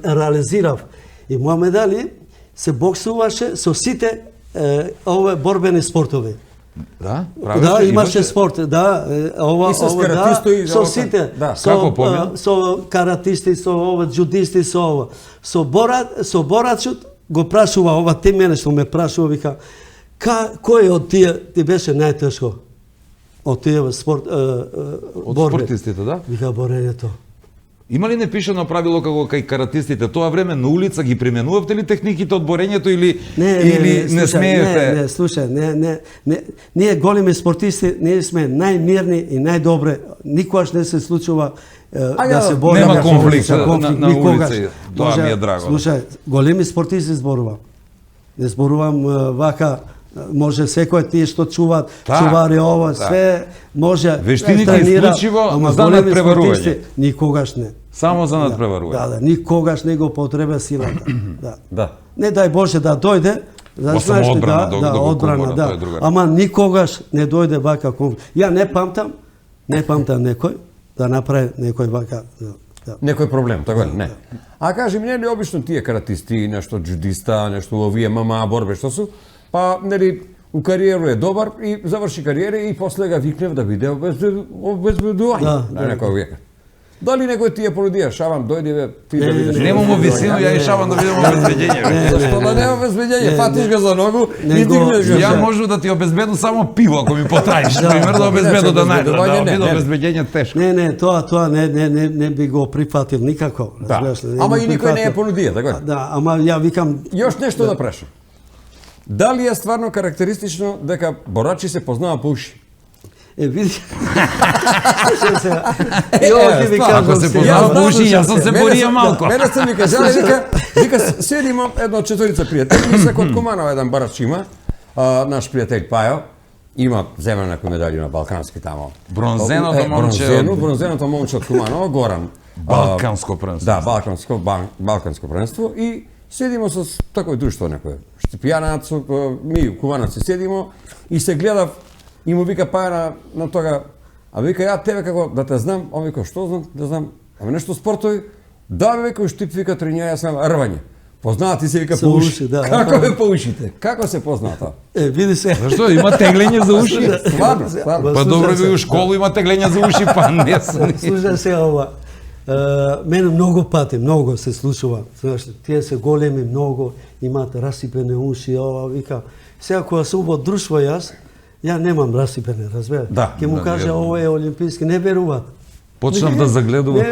C: реализирав. И Муамед Али се боксуваше со сите ове борбени спортови.
A: Да,
C: Да, имаше спорт, да, ова,
B: И с
C: ова,
B: каратисто
C: да,
B: и
C: со
B: ова,
C: сите,
B: да.
A: Како поминам?
C: со каратисти, со ова, джудисти, со ова. Со борачот го прашува, ова ти мене што ме прашува, вика, кој од тие ти беше најтешко? Од тие спорт, борби?
A: спортистите, да?
C: Вика, борењето.
A: Има ли непишано правило како кај каратистите? Тоа време на улица ги применувавте ли техниките од борењето или не смеевте?
C: Не, слушај, не, ние големи спортисти, ние сме најмирни и најдобре. Никогаш не се случува да се бориме.
A: Нема конфликт на
C: никогаш.
A: улица, тоа ми е драго.
C: Слушај, големи спортисти зборувам. Не зборувам вака, може секој тие што чуваат, чувари ова, све може
A: Вештините
C: тренира,
A: исклучиво
C: ама
A: за
C: големи
A: надпреварување.
C: спортисти никогаш не.
A: Само за надпреварување.
C: Да, никогаш не го потребе силата. Да.
B: Да.
C: Не дај Боже да дојде, да
A: Во
C: знаеш ли,
A: самоодбрана,
C: да,
A: да го
C: одбрана,
A: комора,
C: да.
A: тоа е друга.
C: Ама никогаш не дојде вака конфликт. Ја не памтам некој да направи некој вака. Да.
B: Некој проблем, така ли? Не. А кажи ми, нели обично тие каратисти, нешто джудиста, нешто овие ММА борбе што су, па нели у кариеру е добар и заврши кариера и после га викнев да биде обезбедување.
C: Да,
B: Некој вика. Дали некој тие понудија, Шаван, дојди бе, ти да видиш.
A: Немamo висину, ја и Шаван да видам обезбедење.
B: Зашто да нема обезбедење? Фатиш га за ногу и
C: Него-
B: дигнеш го.
A: Ја можу да ти обезбедам само пиво ако ми потраиш. Пример да обезбедам да најдам,
B: обезбедување
A: да
B: не,
A: обидам
B: не.
A: обезбедење тешко.
C: Не, тоа не би го прифатил никако. разбираш ли, не
B: Ама
C: би
B: и никој не ја
C: прифатил.
B: понудија, така ли?
C: Да, ама ја викам,
B: Још нешто да прашам. Дали е стварно карактеристично дека борачи се познава по уши?
C: види. Слушај се. И ова ќе ви
B: стварно,
C: кажам
A: ако се
C: сега.
A: познава по уши,
C: Слушај
A: јас сам се
C: се.
A: борија малку.
B: Мене се ми кажале, вика, седимо едно четворица пријатели, и секој од Куманова еден борач има, наш пријател Пајо, има земен некој медали на балкански тамо.
A: Бронзеното момче од-
B: Бронзеното момче од Куманова, Горан.
A: Балканско првенство.
B: Да, балканско првенство и седимо со такој друштво некој. Штипијанац, ми куванаци седимо и се гледав и му вика Пајо на тога, а вика ја тебе како да те знам, а вика што знам, да знам, ама нешто спортови, да бе вика Штип вика тренјаја сам рвање. Познава ти се вика
C: Со
B: по
C: уши,
B: уши.
C: да.
B: Како бе по ушите? Како се познава тоа?
C: Види се.
A: Зашто има теглење за уши?
B: Стварно, стварно.
A: Па
C: Слушај
A: добро
C: се.
A: би у школу има теглење за уши, па не се.
C: Слушај се ова. Мене многу пати, многу се случува. Знаеш, тие се големи, многу, имаат расипени уши, ова, вика. Сега кога сум во друштво ја немам расипени, разбира.
B: Да,
C: Ке му
A: да,
C: каже
A: верувам.
C: ова е олимписки, не веруваат.
A: Почнав да загледувам.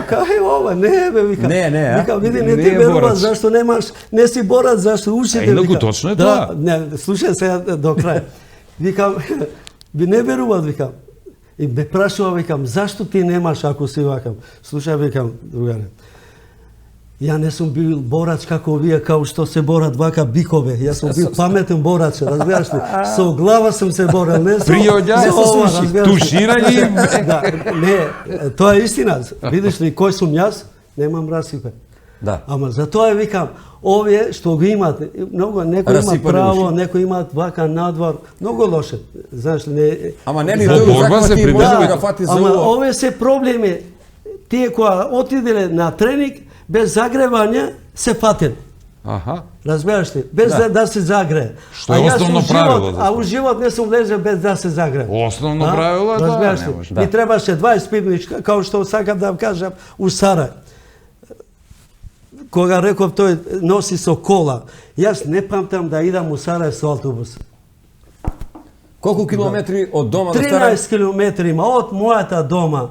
C: Кај е ова? Не, бе, вика.
B: Не, а?
C: Вика, види,
A: Не
C: не ти
A: е
C: веруваат,
A: борач.
C: зашто не си борат, зашто ушите,
A: А, инаку
C: вика.
A: точно е
C: да,
A: тоа.
C: Не, слушај сега до крај. Викам, би не веруваат, викам. И ме прашува, викам, зашто ти немаш ако си вакам? Слушај, викам, другаре, ја не сум бил борач како вие, као што се борат вака бикове. Јас сум бил паметен борач, разбираш ли? Со глава сум се борел, не со...
A: Приоѓа,
C: со ова, разбираш ли?
A: туширање.
C: Да, не, тоа е истина. Видиш ли, кој сум јас? Немам расипе.
B: Да.
C: Ама за тоа викам, овие што го имат, многу некои имаат
B: Расипани
C: право,
B: уши.
C: некои имаат вака надвор, многу лоше. Знаеш ли, не...
B: Ама нели
A: За
B: тој го
A: борба се
B: захвати и
A: прибежува.
B: може да го фати за
C: Ама
B: уво.
C: овие се проблеми, тие кои отиделе на тренинг, без загревање, се фатен.
A: Аха.
C: Разбираш ли? Без да се загрее.
A: Што е
C: А јас
A: основно
C: у живот-
A: правило за
C: А у живот не сум влезе без да се загрее.
A: Основно
C: А?
A: правило е тоа,
C: Разбираш
A: не
C: ли?
A: може.
C: Ми требаше 20 пивничка, као што сакам да вам кажам, у Сарај. Кога реков тој носи со кола, јас не памтам да идам у Сарај со автобус.
B: Колку километри од дома до Стара?
C: 13 километри има од мојата дома,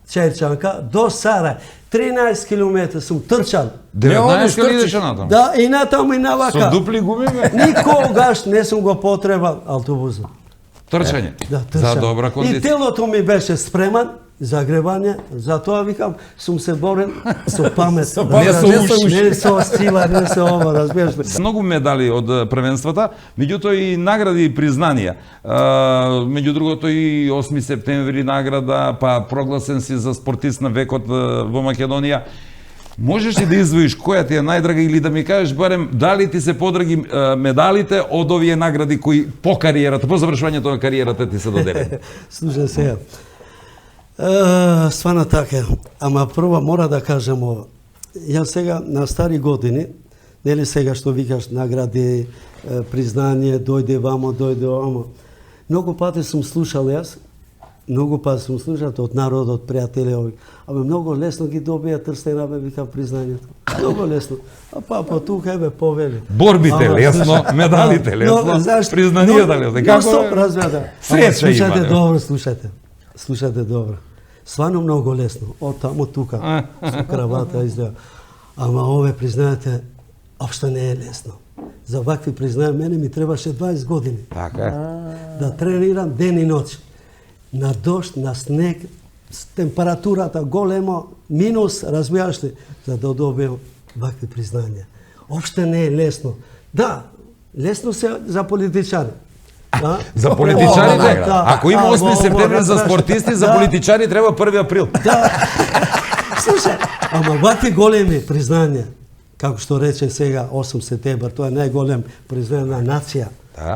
C: Чајчанка, до Сарај. 13 километри сум трчал.
A: 19
B: трчиш.
A: или идеше натаму?
C: Да, и натаму и навака.
A: Со дупли гуми, бе?
C: Никогаш не сум го потребал автобусот.
A: Трчање.
C: Да,
A: За
C: трчам.
A: добра
C: И
A: кондиција.
C: телото ми беше спреман, загревање, затоа викам сум се борен со памет.
A: Не со уши.
C: Не со сила, не со ова, разбираш ме.
A: Многу медали од првенствата, меѓутоа и награди и признанија. Меѓу другото и 8 септември награда, па прогласен си за спортист на векот во Македонија. Можеш ли да издвоиш која ти е најдрага или да ми кажеш барем дали ти се подраги медалите од овие награди кои по кариерата, по завршувањето на кариерата ти се доделени?
C: Слушај сега. Стварно така, ама прво мора да кажем ова. Јас сега на стари години, нели сега што викаш награди, признание, дојде вамо, дојде вамо. Многу пати сум слушал јас, многу пати сум слушал од народот, пријатели ови. Абе многу лесно ги добија трстена, бе викам признанието. Многу лесно. А па тука еве повели.
A: Борбите лесно, медалите лесно, признанијата лесно.
C: Како разбеда?
A: Среќа има,
C: Слушајте
A: не?
C: добро, слушајте. Слушајте добро. Стварно многу лесно. Од таму тука со кравата изгледа. Ама ове признаете општо не е лесно. За вакви признаја мене ми требаше 20 години.
A: Така е.
C: Да тренирам ден и ноќ. На дожд, на снег, с температурата големо, минус, разбираш ли, за да добиам вакви признања. Општо не е лесно. Да, лесно се за политичари. Да?
A: За политичарите,
C: Да.
A: ако има 8 септември за
C: разбраш.
A: спортисти, за
C: Да.
A: политичари треба 1 април.
C: Слушај, ама вакви големи признања, како што рече сега 8 септемвр, тоа е најголем признање на нација.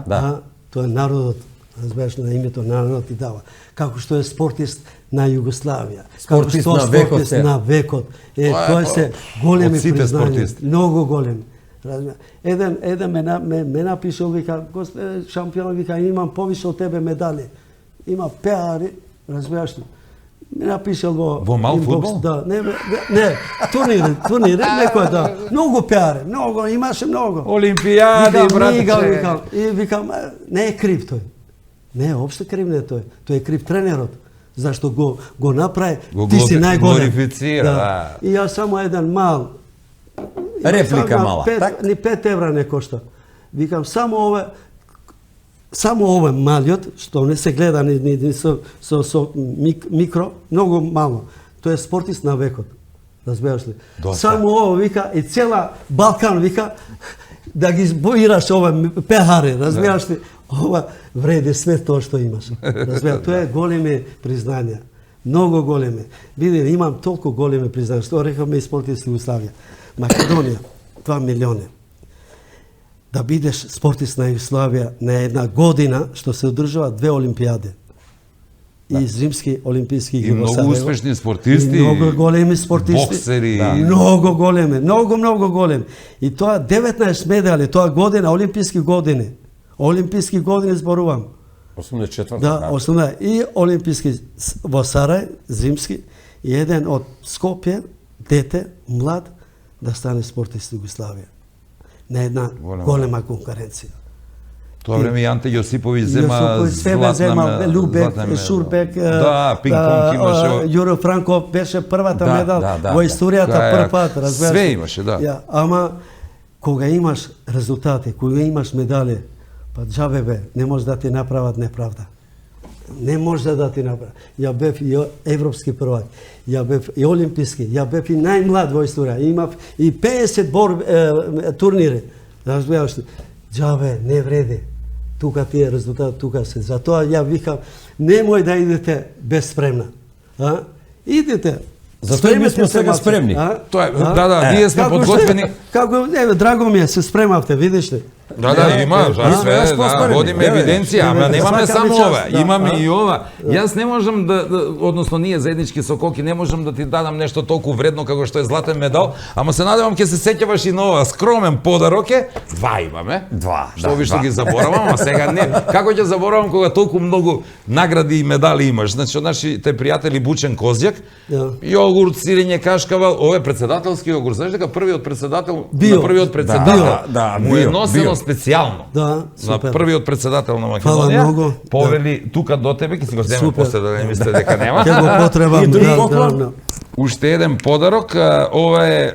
A: Да.
C: Тоа е народот, разбираш, на името на народот и дава. Како што е спортист на Југославија.
B: Спортист
C: како што
B: на векот
C: спортист
B: се.
C: на векот. Тоа се големи
A: од сите
C: признања,
A: спортисти.
C: многу големи. Еден ме напишал, вика, шампион, вика, имам повише од тебе медали. Има пеари, разбираш ли? Ме напишал
A: Во мал
C: инбокс,
A: фудбал?
C: Да, не, турнири, некој да. Многу пеари, многу, имаше многу.
A: Олимпијади, братче.
C: Викам, и викам, не е крив тој. Не е општо крив не е тој. Тој е крив тренерот. Зашто го направи,
A: Го
C: ти си најголем.
A: глорифицира, да.
C: И јас само еден мал
B: Реплика мала,
C: Ни 5 евра не кошта. Викам, само овој малиот, што не се гледа ни со микро, многу мало. Тој е спортист на векот. Разбираш ли?
A: Доста.
C: Само ово, вика, и цела Балкан, вика, да ги боираш ова пехари, разбираш ли? Ова вреди све тоа што имаш. Разбираш, тоа е големи признања. Многу големи. Види, имам толку големи признања, што рекавме и спортист Југославија. Македонија, 2 милиони. Да бидеш спортист на Југославија на една година, што се одржува 2 олимпијади. И зимски олимписки
A: И многу успешни спортисти.
C: И многу големи спортисти.
A: Боксери.
C: Да. Многу големи, многу големи. И тоа 19 медали, тоа година, олимписки години. Олимписки години зборувам.
B: 84.
C: Да, основна и олимписки во Сарај, зимски, и еден од Скопје, дете, млад, да стане спортист Југославија. На една голема конкуренција.
A: Тоа време и Анте Јосиповиќ зема
C: Себе зема Любек, Шурбек,
A: да, пинг-понг имаше.
C: Јуро Франко беше првата
B: Да,
C: медал
B: да,
C: во
B: да.
C: историјата прв пат, разбираш.
A: Све имаше, да.
C: Ја, ама кога имаш резултати, кога имаш медали, па џабе бе, не може да ти направат неправда. Не може да ти направат. Ја бев и европски првак, ја бев и олимписки, ја бев и најмлад во историја, имав и 50 турнири. Разбираш ли? Џабе, не вреди. Тука ти е резултат, тука се. Затоа ја викам, немој да идете безспремна. Идете.
B: Затоа и ми сме сега спремни.
A: Тоа е, да, ние сме подготвени.
C: Како, еве, драго ми е, се спремавте, видиш ли?
A: Да, има, све,
B: јас
A: да,
B: поспорим.
A: водиме
B: Еве,
A: евиденција, ама немаме
C: свака
A: само
C: ми час,
A: ова,
C: да,
A: имаме
C: да.
A: и ова. Јас не можам односно ние заеднички со Коки, не можам да ти дадам нешто толку вредно како што е златен медал, ама се надевам ќе се сеќаваш и на ова скромен подарок е, 2 имаме. Што ви што ги заборавам, ама сега не. Како ќе заборавам кога толку многу награди и медали имаш? Значи, од нашите пријатели Бучен Козјак,
C: Да.
A: јогурт, сирење кашкавал, ова е председателски јогурт. Знаеш дека првиот председател,
C: Био.
A: на првиот председател,
B: Да,
A: му е
B: био,
A: носено
B: био.
A: специјално.
C: Да,
A: На
C: супер.
A: првиот председател на
C: Фала
A: Македонија,
C: многу,
A: повели тука до тебе, ќе си го земе
C: Супер.
A: после да не мислите дека нема.
C: Ќе го потребам,
B: И други
C: да,
B: поклон?
C: да.
A: Уште еден подарок, ова е,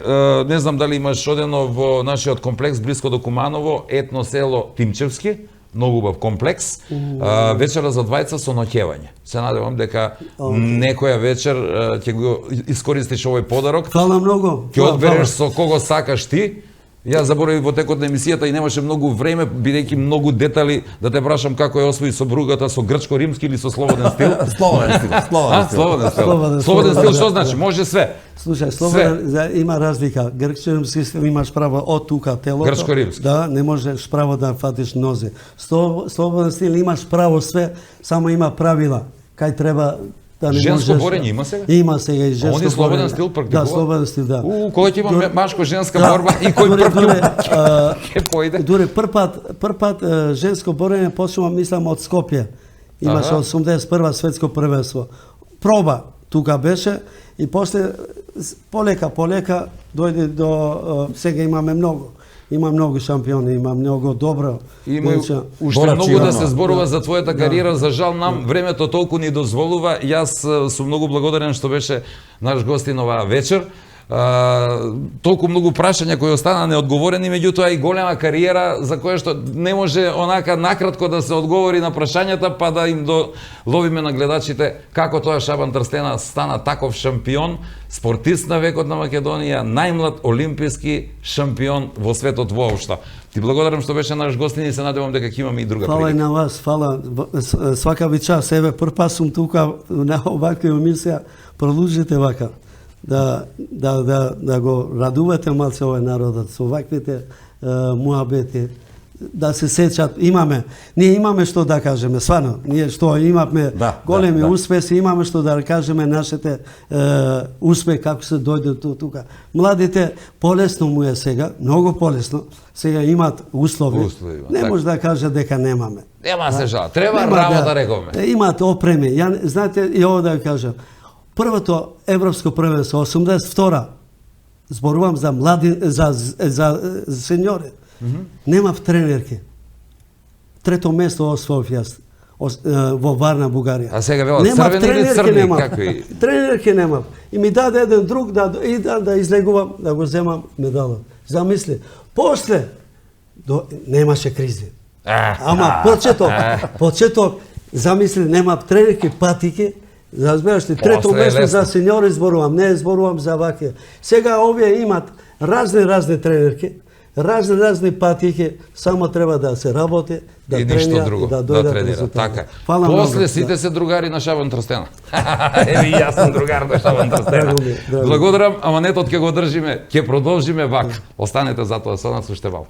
A: не знам дали имаш одено во нашиот комплекс блиско до Куманово, етно село Тимчевски, многу убав комплекс. Вечера за двајца со ноќевање. Се надевам дека некоја вечер ќе го искористиш овој подарок.
C: Фала многу.
A: Ќе одбереш со кого сакаш ти. Јас заборавив во текот на емисијата и немаше многу време, бидејќи многу детали да те прашам како е освои сопругата, со грчко-римски или со слободен стил.
G: Слободен стил, слободен стил.
A: Слободен стил, што значи? Може све.
C: Слушај, слободен има разлика. Грчко-римски стил имаш право од тука телото.
A: Грчко-римски.
C: Да, не можеш право да фатиш нозе. Слободен стил имаш право све, само има правила. Кај треба да не
A: Женско
C: можеш...
A: борење има сега?
C: Има сега и женско
A: Он е слободен
C: борење.
A: стил практикува?
C: Да, слободен стил, да.
A: Кој ќе има машко-женска
C: Да,
A: борба и кој
C: дуре,
A: прв
C: дуре,
A: ќе појде?
C: Дуре прв пат женско борење почнува мислам од Скопје. Имаше 81 светско првенство. Проба тука беше и после полека дојде до сега имаме многу. Има многу шампиони, има многу добро.
A: Има уште многу да се зборува за твојата кариера, за жал нам времето толку ни дозволува. Јас сум многу благодарен што беше наш гостин оваа вечер. Толку многу прашања кои остана неодговорени, меѓутоа и голема кариера за која што не може онака накратко да се одговори на прашањата, па да им ловиме на гледачите како тоа Шабан Трстена стана таков шампион, спортист на векот на Македонија, најмлад олимписки шампион во светот воопшто. Ти благодарам што беше наш гостин и се надевам дека ќе имаме и друга
C: Фала и
A: прилика.
C: на вас, фала. Свака ви час, еве, прв пат сум тука на оваква емисија, продолжите вака. Да го радувате малце овој народот со ваквите муабети, да се сеќат, ние имаме што да кажеме, свано, ние што имавме големи успеси, имаме што да кажеме нашите успех како се дојде тука. Младите полесно му е сега, многу полесно, сега имат услови, не може да каже дека немаме.
A: Нема се жал, треба работа рековме.
C: Имат опреми, знаете и ово да кажам, првото европско првенство 82 зборувам за млади за сеньори. Немав тренерки. Трето место освоив јас во Варна, Бугарија.
A: А сега велат црвени или црни, какви?
C: Тренерки немав. И ми даде еден друг да излегувам, да го земам медалот. Замисли, после немаше кризи. Ама почеток, замисли, немав тренерки, патики. Разбираш ли, трето место за сеньори зборувам, не зборувам за ваке. Сега овие имат разни тренерки, разни патики, само треба да се работи, да тренира и да дојдат резултати.
A: Така. После сите се другари на Шабан Трстена. Еви јас сум другар на Шабан Трстена. Благодарам, аманетот ќе го држиме, ќе продолжиме вака. Останете затоа со нас уште малку.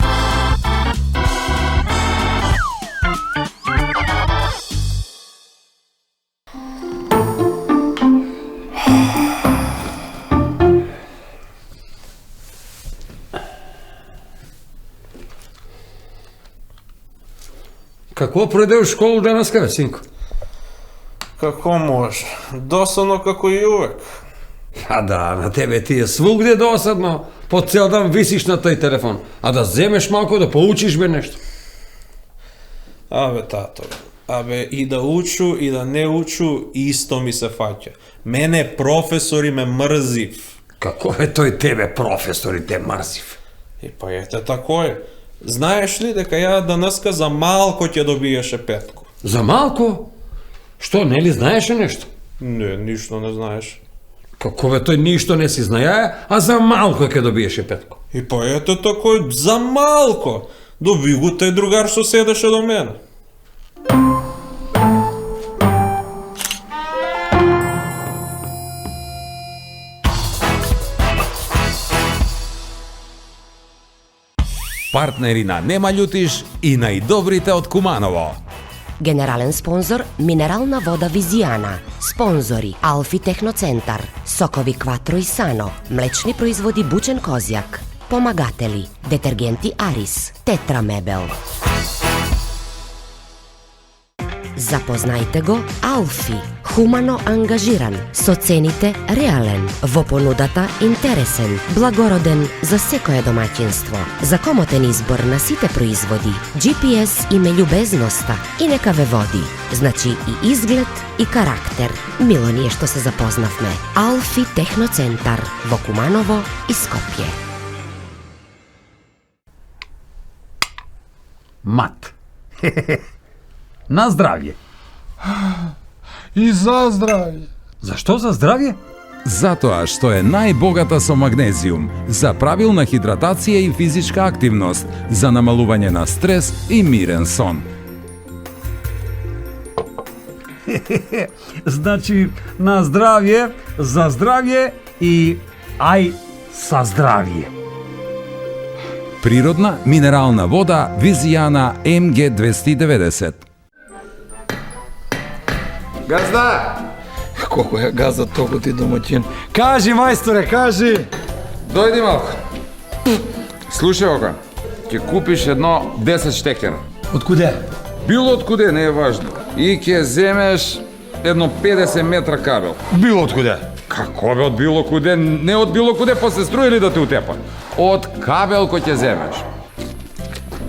B: Какво пројде у школу денеска, бе, синко?
D: Како може? Досадно како и увек.
B: А да, на тебе ти е свугде досадно. По цел дан висиш на тој телефон. А да земеш малко да поучиш бе нешто.
D: Абе, тато, и да учу и да не учу, исто ми се фаќа. Мене професори ме мрзив.
B: Како е тој тебе професори те мрзив?
D: И па ете тако е. Знаеш ли дека ја денеска за малко ќе добиеше петко?
B: За малко? Што, нели знаеше нешто?
D: Не, ништо не знаеш.
B: Како бе тој ништо не си знаја, а за малко ќе добиеше петко?
D: И па ете тако е, за малко. Доби го тај другар што седеше до мене.
A: Партнери на Нема љутиш и најдобрите од Куманово.
E: Генерален спонзор Минерална вода Визијана. Спонзори Алфи Техноцентар, Сокови Кватро и Сано, млечни производи Бучен Козјак. Помагатели Детергенти Арис, Тетра Мебел. Запознајте го Алфи, хумано ангажиран, со цените реален, во понудата интересен, благороден за секое домаќинство, за комотен избор на сите производи, GPS име љубезноста и нека ве води, значи и изглед и карактер. Мило ни е што се запознавме. Алфи Техноцентар во Куманово и Скопје.
B: Мат. Na zdravje.
G: И за здравје.
B: Zašto za zdravje?
A: Затоа што е најбогата со магнезиум, за правилна хидратација и физичка активност, за намалување на стрес и мирен сон.
B: Znači, na zdravje, za zdravje i aj sa zdravje.
A: Природна минерална вода Визијана МГ 290.
G: Газда! Колко е газа толку ти домаќин.
H: Кажи, мајсторе, кажи!
A: Дојди малку. Слушај ока, ќе купиш едно 10 штекера.
H: Од куде?
A: Било од куде, не е важно. И ќе земеш едно 50 метра кабел.
H: Било од куде?
A: Како бе од било куде? Не од било куде, па се струи ли да те утепа? Од кабел кој ќе земеш.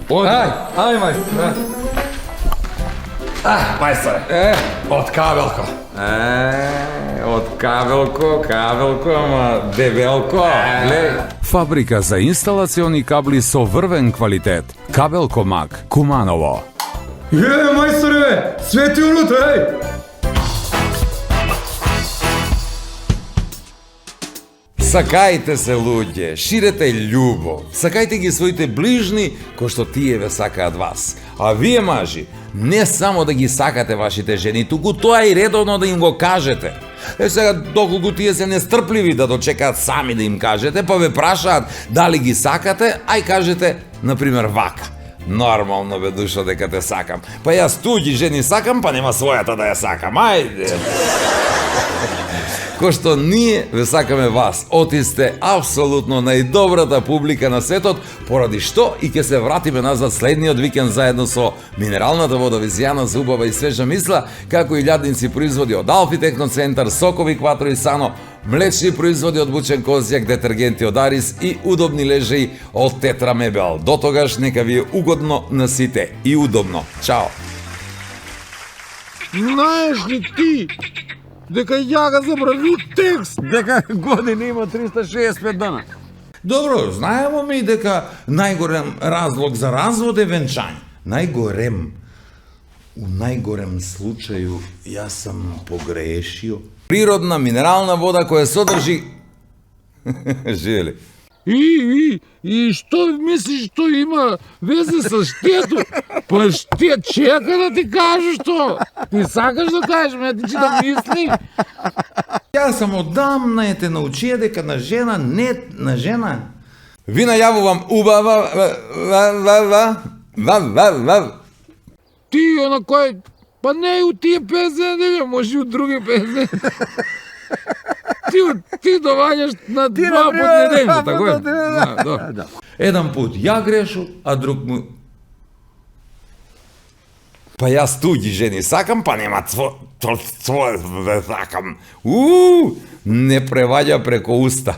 A: Од...
H: Ај, мајсторе. Мајсторе, од кабелко.
A: Од кабелко, ама дебелко. Фабрика за инсталациони кабли со врвен квалитет. Кабелко Мак, Куманово.
H: Мајсторе, свети унутра, еј!
A: Сакајте се, луѓе, ширете љубов. Сакајте ги своите ближни, кои што тие ве сакаат вас. А вие, мажи, не само да ги сакате вашите жени, туку тоа и редовно да им го кажете. Сега, доколку тие се нестрпливи да дочекаат сами да им кажете, па ве прашаат дали ги сакате, ај кажете, например, вака. Нормално бе, душо, дека те сакам. Па јас туѓи жени сакам, па нема својата да ја сакам. Ајде. Ко што ние ве сакаме вас. Оти сте апсолутно најдобрата публика на светот, поради што и ќе се вратиме назад следниот викенд заедно со минералната вода Визијана за убава и свежа мисла, како и лјадници производи од Алфи Техноцентар, сокови Кватро и Сано, млечни производи од Бучен Козјак, детергенти од Арис и удобни лежеи од Тетра Мебел. До тогаш нека ви е угодно на сите и удобно. Чао!
G: Знаеш ли ти дека ја ga забравив текст?
F: Дека години има 365 дана.
A: Добро, знаеме ми дека најголем разлог за развод е венчање. Најголем. У најголем случају јас сам погрешио. Природна минерална вода која содржи Жели.
G: И што мислиш што има везе со штето? Па штет чека да ти кажеш што. Ти сакаш да кажеш, ме ти да мисли.
A: Јас сам одамна е те научија дека на жена не на жена. Ви најавувам убава
G: Ти на кој па не у тие песен, дека може и у други песен. Ти доваѓаш на два пат неделно, тако е? Да.
A: Еден пут ја грешу, а друг му... Па јас туѓи жени сакам, па нема своје да сакам. Не преваѓа преко уста.